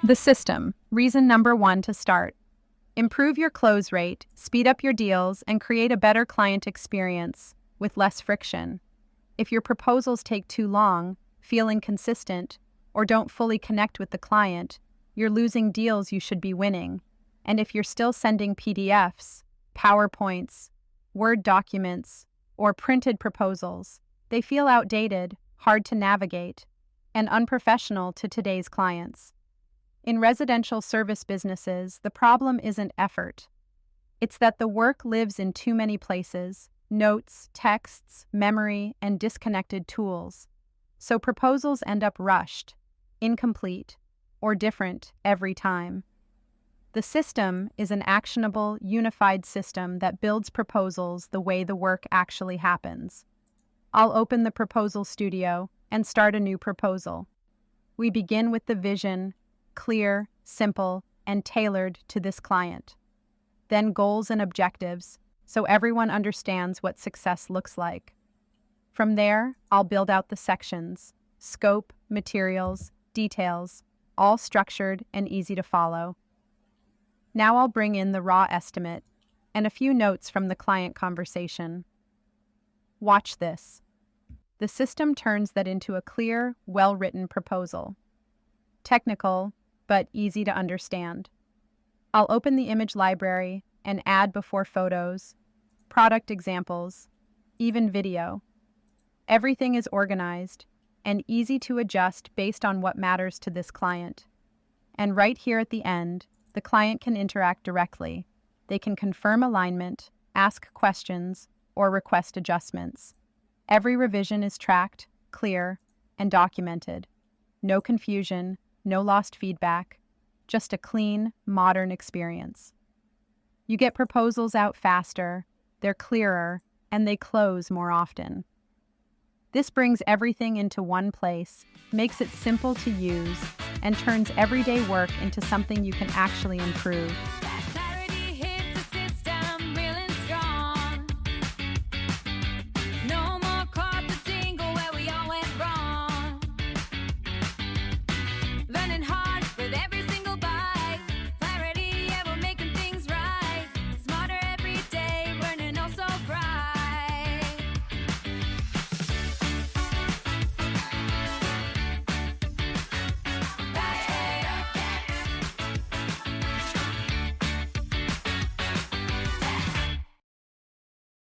The system. Reason number one to start. Improve your close rate, speed up your deals, and create a better client experience with less friction. If your proposals take too long, feel inconsistent, or don't fully connect with the client, you're losing deals you should be winning. And if you're still sending PDFs, PowerPoints, Word documents, or printed proposals, they feel outdated, hard to navigate, and unprofessional to today's clients. In residential service businesses, the problem isn't effort. It's that the work lives in too many places: notes, texts, memory, and disconnected tools. So proposals end up rushed, incomplete, or different every time. The system is an actionable, unified system that builds proposals the way the work actually happens. I'll open the proposal studio and start a new proposal. We begin with the vision, clear, simple, and tailored to this client. Then goals and objectives, so everyone understands what success looks like. From there, I'll build out the sections: scope, materials, details, all structured and easy to follow. Now I'll bring in the raw estimate and a few notes from the client conversation. Watch this. The system turns that into a clear, well-written proposal. Technical, but easy to understand. I'll open the image library and add before photos, product examples, even video. Everything is organized and easy to adjust based on what matters to this client. And right here at the end, the client can interact directly. They can confirm alignment, ask questions, or request adjustments. Every revision is tracked, clear, and documented. No confusion, no lost feedback, just a clean, modern experience. You get proposals out faster, they're clearer, and they close more often. This brings everything into one place, makes it simple to use, and turns everyday work into something you can actually improve.